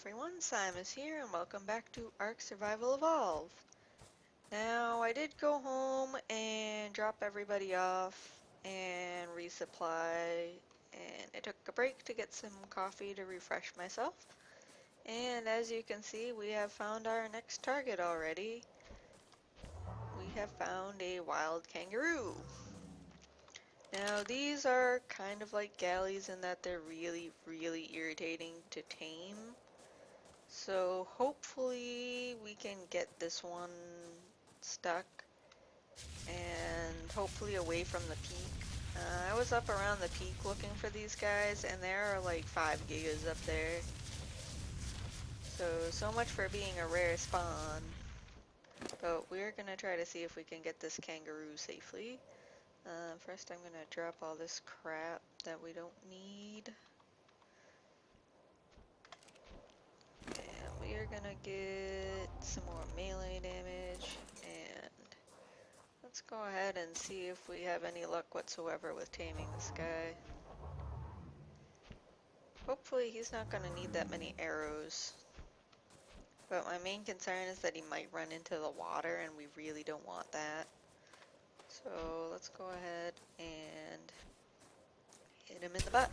everyone, Simus here, and welcome back to Ark Survival Evolved. Now, I did go home and drop everybody off and resupply, and I took a break to get some coffee to refresh myself. And as you can see, we have found our next target already. We have found a wild kangaroo. Now, these are kind of like galleys in that they're really irritating to tame. So hopefully we can get this one stuck and hopefully away from the peak. I was up around the peak looking for these guys and there are like 5 gigas up there. So much for being a rare spawn. But we're gonna try to see if we can get this kangaroo safely. First I'm gonna drop all this crap that we don't need. And we are gonna get some more melee damage, and let's go ahead and see if we have any luck whatsoever with taming this guy. Hopefully he's not gonna need that many arrows. But my main concern is that he might run into the water, and we really don't want that. So let's go ahead and hit him in the butt.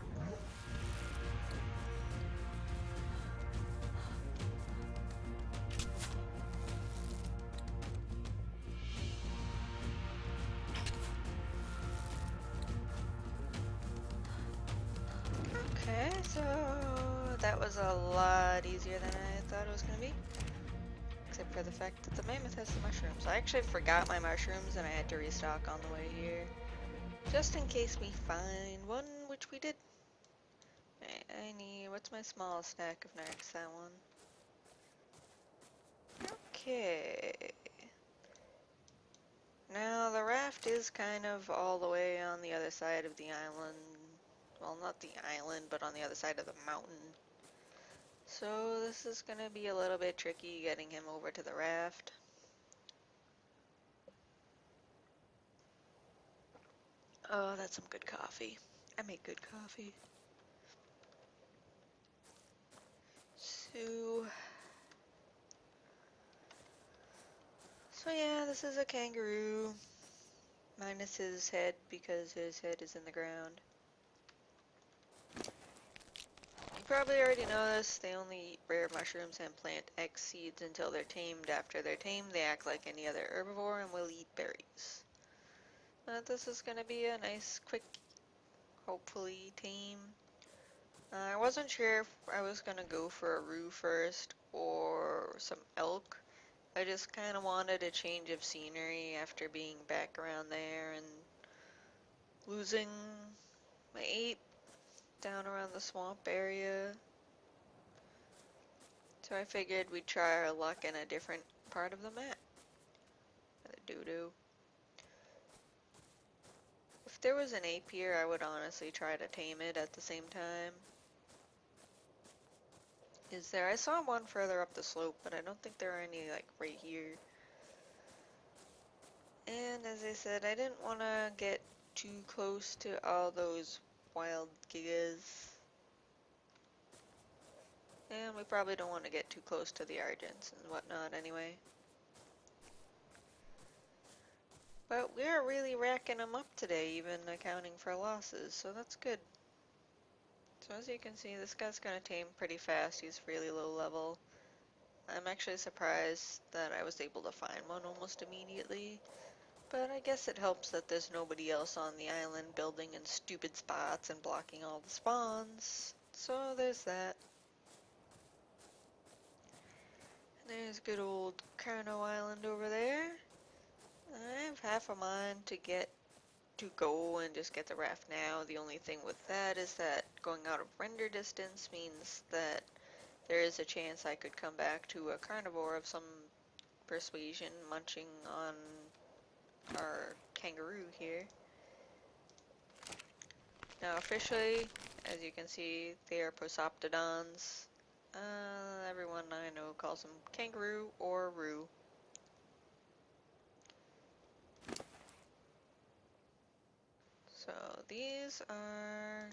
Okay, so that was a lot easier than I thought it was going to be. Except for the fact that the mammoth has the mushrooms. I actually forgot my mushrooms and I had to restock on the way here. Just in case we find one, which we did. I need, what's my small stack of narcs? That one. Okay. Now the raft is kind of all the way on the other side of the island. Well, not the island, but on the other side of the mountain. So this is going to be a little bit tricky getting him over to the raft. Oh, that's some good coffee. I make good coffee. So yeah, this is a kangaroo. Minus his head because his head is in the ground. You probably already know this, they only eat rare mushrooms and plant X seeds until they're tamed. After they're tamed, they act like any other herbivore and will eat berries. This is going to be a nice, quick, hopefully, tame. I wasn't sure if I was going to go for a roo first or some elk. I just kind of wanted a change of scenery after being back around there and losing my 8 down around the swamp area. So I figured we'd try our luck in a different part of the map. The doo-doo. If there was an ape here, I would honestly try to tame it at the same time. Is there? I saw one further up the slope, but I don't think there are any like right here. And as I said, I didn't want to get too close to all those wild gigas. And we probably don't want to get too close to the Argents and whatnot anyway. But we're really racking them up today, even accounting for losses, so that's good. So as you can see, this guy's gonna tame pretty fast. He's really low level. I'm actually surprised that I was able to find one almost immediately. But I guess it helps that there's nobody else on the island building in stupid spots and blocking all the spawns. So there's that. And there's good old Carno Island over there. I have half a mind to go and just get the raft now. The only thing with that is that going out of render distance means that there is a chance I could come back to a carnivore of some persuasion munching on our kangaroo here. Now officially, as you can see, they are Procoptodons. Everyone I know calls them kangaroo or roo. So these are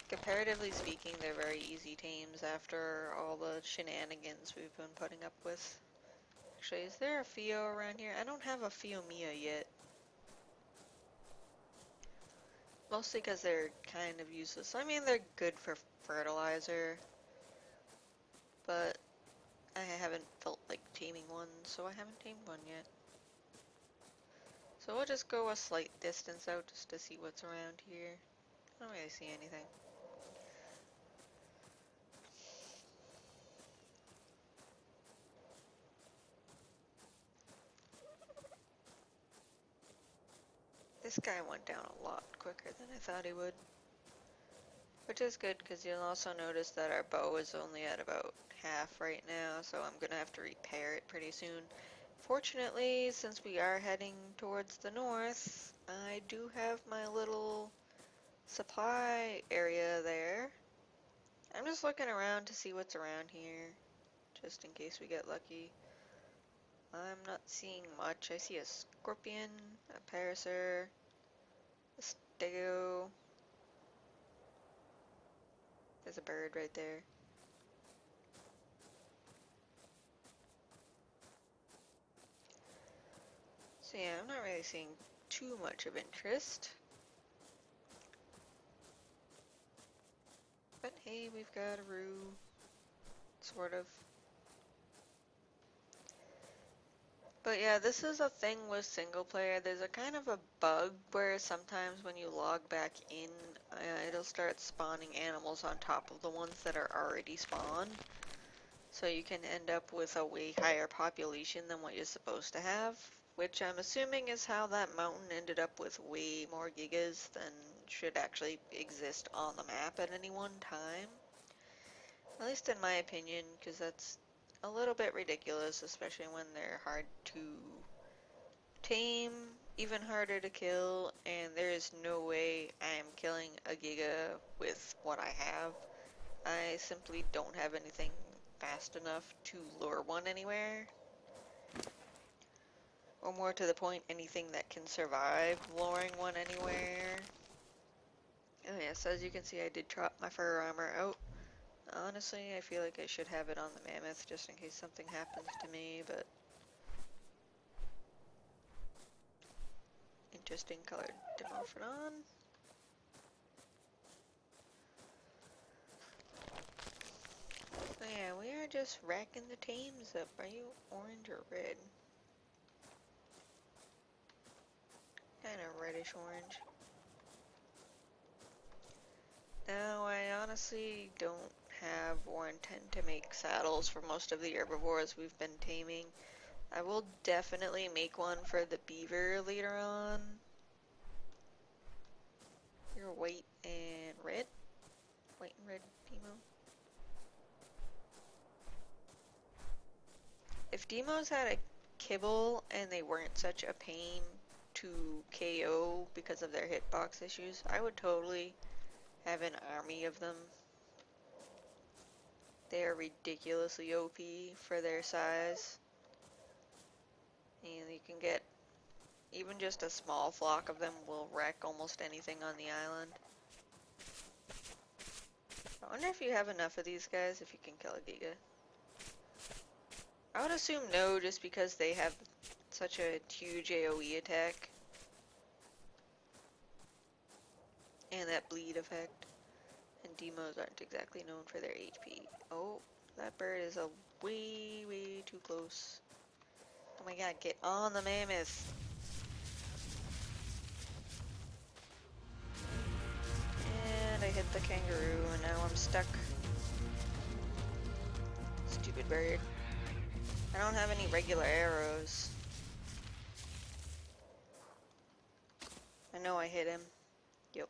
Comparatively speaking, they're very easy tames after all the shenanigans we've been putting up with. Actually, is there a Fio around here? I don't have a Fio Mia yet. Mostly because they're kind of useless. I mean, they're good for fertilizer, but I haven't felt like taming one, so I haven't tamed one yet. So we'll just go a slight distance out just to see what's around here. I don't really see anything. This guy went down a lot quicker than I thought he would. Which is good, because you'll also notice that our bow is only at about half right now, so I'm gonna have to repair it pretty soon. Fortunately, since we are heading towards the north, I do have my little supply area there. I'm just looking around to see what's around here, just in case we get lucky. I'm not seeing much. I see a scorpion, a parasaur, a stego. There's a bird right there. So yeah, I'm not really seeing too much of interest. But hey, we've got a roo. Sort of. But yeah, this is a thing with single player. There's a kind of a bug where sometimes when you log back in, it'll start spawning animals on top of the ones that are already spawned. So you can end up with a way higher population than what you're supposed to have, which I'm assuming is how that mountain ended up with way more gigas than should actually exist on the map at any one time. At least in my opinion, because that's a little bit ridiculous, especially when they're hard to tame, even harder to kill, and there is no way I am killing a Giga with what I have. I simply don't have anything fast enough to lure one anywhere. Or more to the point, anything that can survive luring one anywhere. Oh yes, as you can see, I did drop my fur armor out. Honestly, I feel like I should have it on the mammoth just in case something happens to me, but interesting colored Dimorphodon. So yeah, we are just racking the tames up. Are you orange or red? Kinda reddish orange. Now, I honestly don't have or intend to make saddles for most of the herbivores we've been taming. I will definitely make one for the beaver later on. You're white and red? White and red Demo. If Demos had a kibble and they weren't such a pain to KO because of their hitbox issues, I would totally have an army of them. They are ridiculously OP for their size. And you can get, even just a small flock of them will wreck almost anything on the island. I wonder if you have enough of these guys, if you can kill a Giga. I would assume no, just because they have such a huge AoE attack. And that bleed effect. And Demos aren't exactly known for their HP. Oh, that bird is a way too close. Oh my god, get on the mammoth! And I hit the kangaroo, and now I'm stuck. Stupid bird. I don't have any regular arrows. I know I hit him. Yep.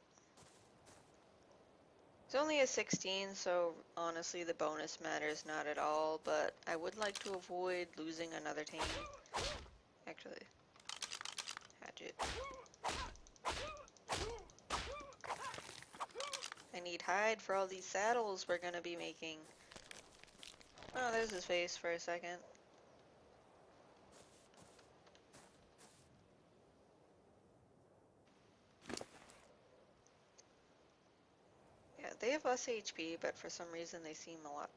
It's only a 16, so honestly the bonus matters not at all, but I would like to avoid losing another tame. Actually, hatchet. I need hide for all these saddles we're gonna be making. Oh, there's his face for a second. Yeah, They have less HP, but for some reason they seem a lot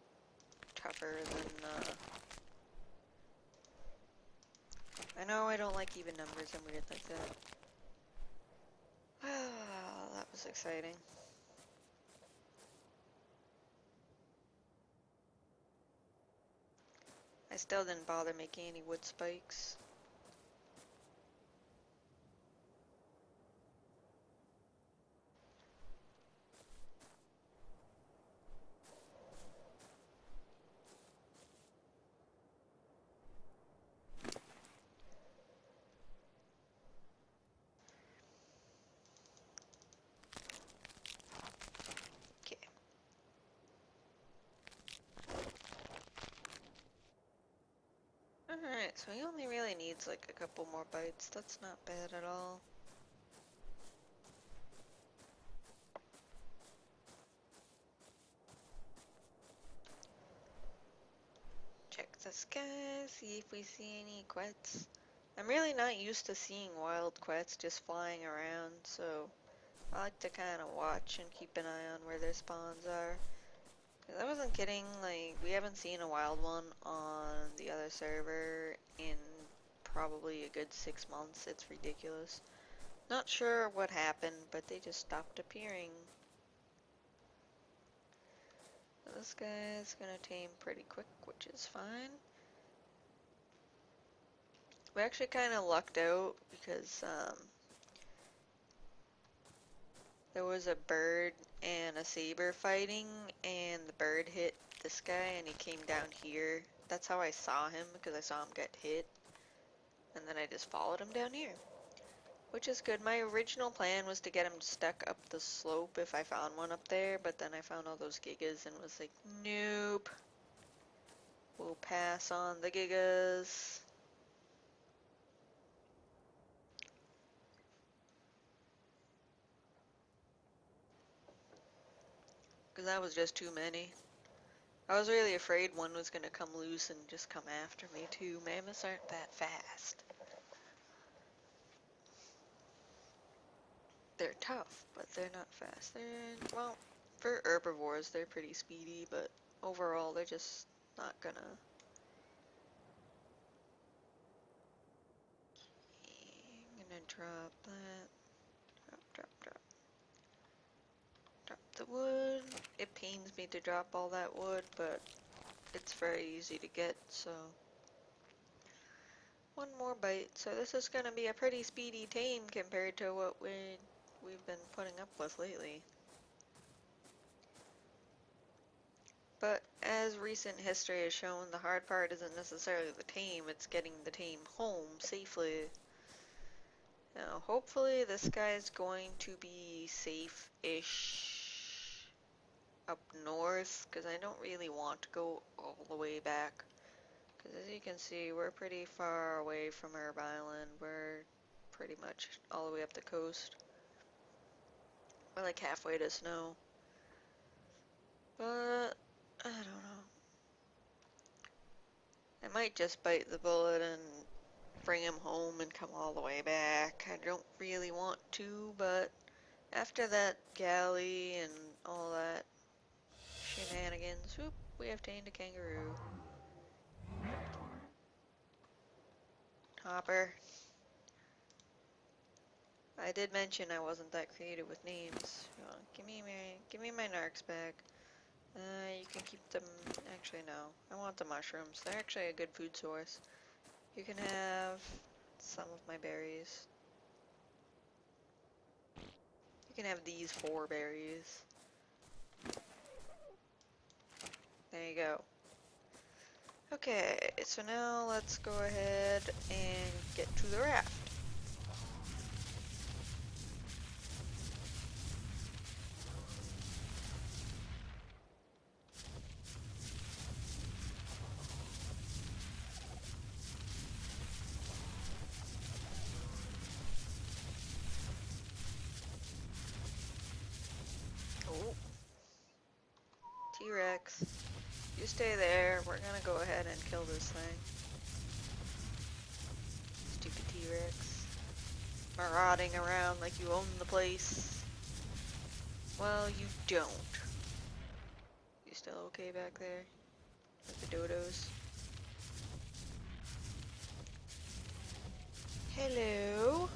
tougher than, I know I don't like even numbers, I'm weird like that. Ah, that was exciting. I still didn't bother making any wood spikes. Okay. Alright, so he only really needs like a couple more bites. That's not bad at all. Check the sky, see if we see any quets. I'm really not used to seeing wild quets just flying around, so I like to kind of watch and keep an eye on where their spawns are. 'Cause I wasn't kidding, like, we haven't seen a wild one on the other server in probably a good 6 months. It's ridiculous. Not sure what happened, but they just stopped appearing. This guy's gonna tame pretty quick, which is fine. We actually kind of lucked out because there was a bird and a saber fighting, and the bird hit this guy and he came down here. That's how I saw him, because I saw him get hit. And then I just followed him down here. Which is good. My original plan was to get him stuck up the slope if I found one up there, but then I found all those gigas and was like, nope. We'll pass on the gigas. Because that was just too many. I was really afraid one was going to come loose and just come after me too. Mammoths aren't that fast. They're tough, but they're not fast. They're, well, for herbivores, they're pretty speedy, but overall, they're just not gonna. I'm gonna drop that. Drop, drop, drop. Drop the wood. It pains me to drop all that wood, but it's very easy to get, so. One more bite. So this is gonna be a pretty speedy tame compared to what we've been putting up with lately. But as recent history has shown, the hard part isn't necessarily the tame, it's getting the tame home safely. Now, hopefully this guy's going to be safe-ish up north, because I don't really want to go all the way back. Because as you can see, we're pretty far away from Herb Island. We're pretty much all the way up the coast. We're like halfway to snow. But, I don't know. I might just bite the bullet and bring him home and come all the way back. I don't really want to, but after that galley and all that shenanigans, whoop, we have tamed a kangaroo. Hopper. I did mention I wasn't that creative with names. Give me my narcs back. You can keep them. Actually, no. I want the mushrooms. They're actually a good food source. You can have some of my berries. You can have these 4 berries. There you go. Okay, so now let's go ahead and get to the raft. Oh, T-Rex. You stay there. We're gonna go ahead and kill this thing. Stupid T-Rex. Marauding around like you own the place. Well, you don't. still okay back there with the dodos. Hello.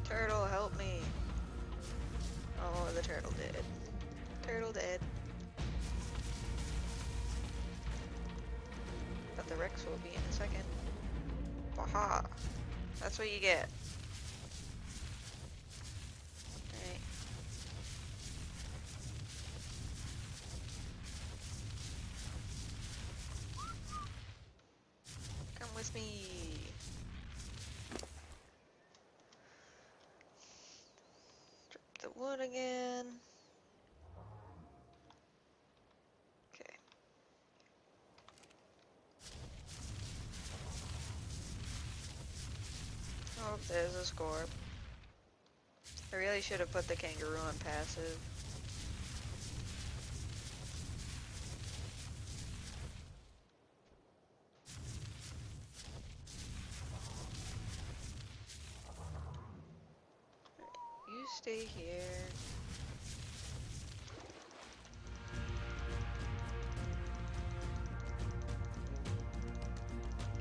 Turtle, help me. Oh, the turtle dead. Turtle dead. But the Rex will be in a second. Waha! That's what you get. Alright. Come with me. Drop the wood again. Okay. Oh, there's a score. I really should have put the kangaroo on passive. You stay here.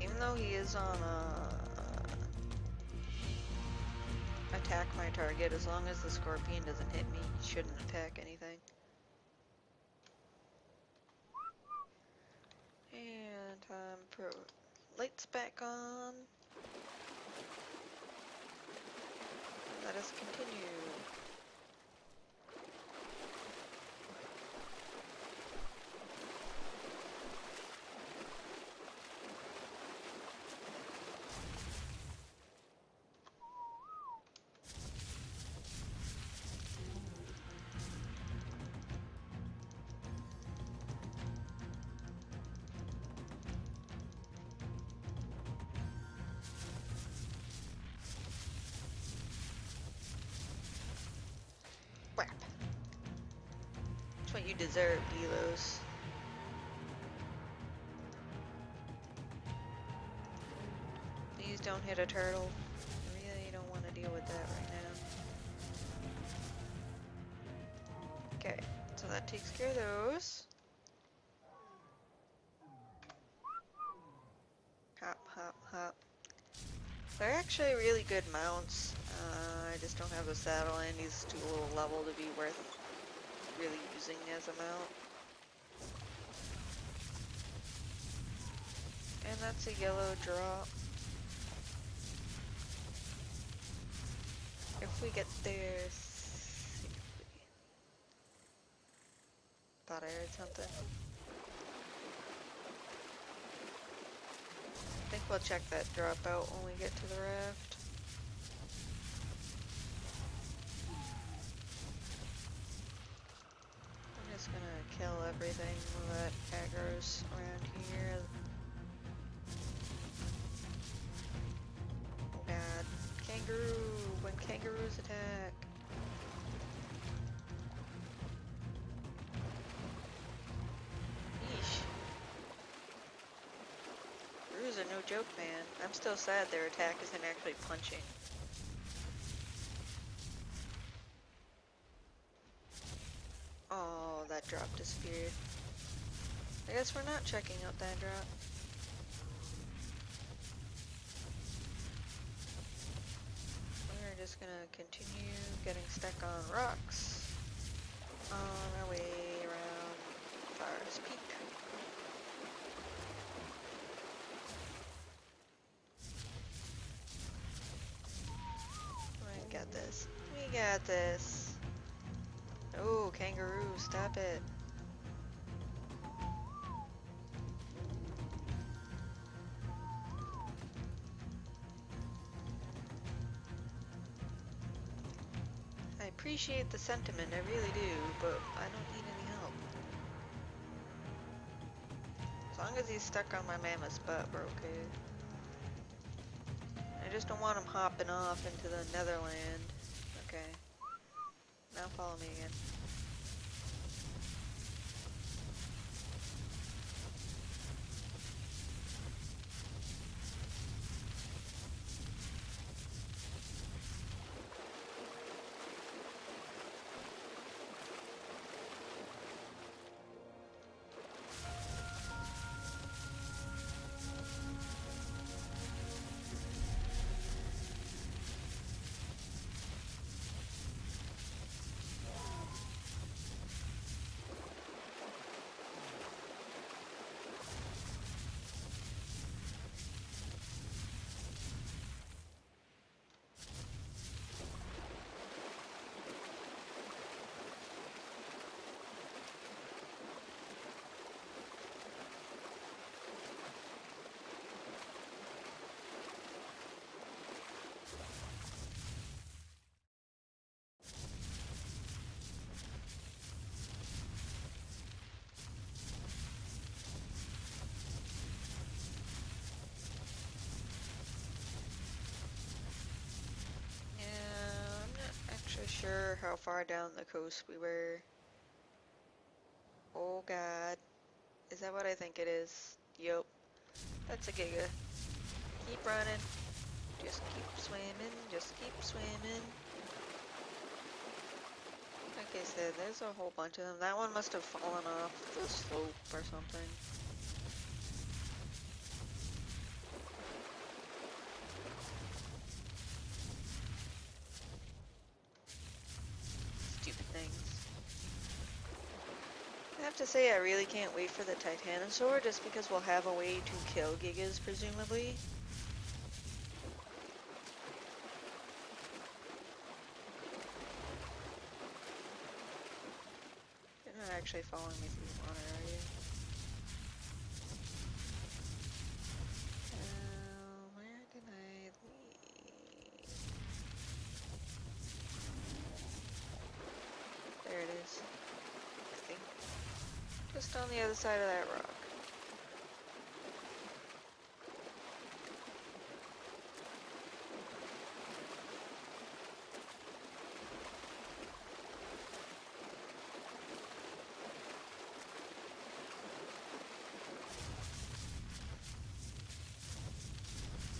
Even though he is on attack my target, as long as the scorpion doesn't hit me, he shouldn't attack anything. And lights back on. Let us continue. Whap. That's what you deserve, Delos. Please don't hit a turtle. I really don't want to deal with that right now. Okay, so that takes care of those. Hop, hop, hop. They're actually really good mounts. I just don't have the saddle and he's too low level to be worth really using as a mount. And that's a yellow drop. If we get there safely. Thought I heard something. I think we'll check that drop out when we get to the raft. I'm just gonna kill everything that aggro's around here. Oh god. Kangaroo! When kangaroos attack! Yeesh. Kangaroos are no joke, man. I'm still sad their attack isn't actually punching. Oh, that drop disappeared. I guess we're not checking out that drop. We're just gonna continue getting stuck on rocks on our way around Forest Peak. We got this. We got this. Oh, kangaroo, stop it. I appreciate the sentiment, I really do, but I don't need any help. As long as he's stuck on my mammoth's butt, we're okay. I just don't want them hopping off into the Netherland. Okay. Now follow me again. Yeah, I'm not actually sure how far down the coast we were. Oh god. Is that what I think it is? Yup. That's a giga. Keep running. Just keep swimming. Just keep swimming. Like I said, there's a whole bunch of them. That one must have fallen off the slope or something. Stupid things. I have to say, I really can't wait for the Titanosaur just because we'll have a way to kill gigas, presumably. You're not actually following me through the water, are you? Where did I leave? There it is. I think. Just on the other side of that rock.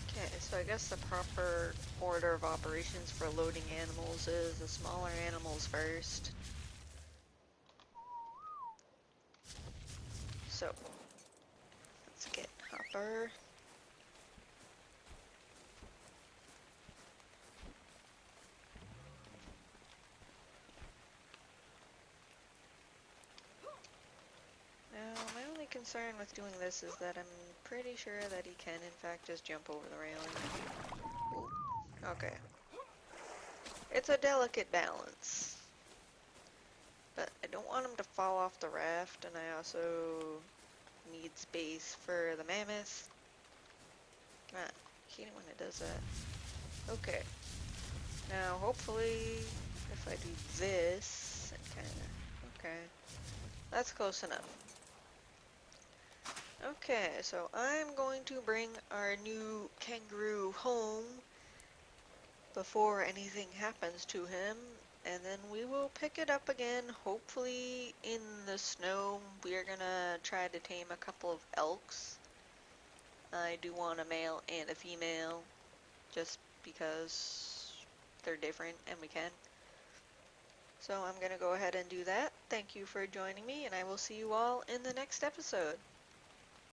Okay, so I guess the proper order of operations for loading animals is the smaller animals first. So, let's get Hopper. Now, my only concern with doing this is that I'm pretty sure that he can, in fact, just jump over the railing. Ooh. Okay. It's a delicate balance. But I don't want him to fall off the raft, and I also need space for the mammoth. Come on. I hate it when it does that. Okay. Now, hopefully, if I do this, and kind of... Okay. That's close enough. Okay, so I'm going to bring our new kangaroo home before anything happens to him, and then we will pick it up again, hopefully in the snow. We are gonna try to tame a couple of elks. I do want a male and a female, just because they're different and we can. So I'm gonna go ahead and do that. Thank you for joining me, and I will see you all in the next episode.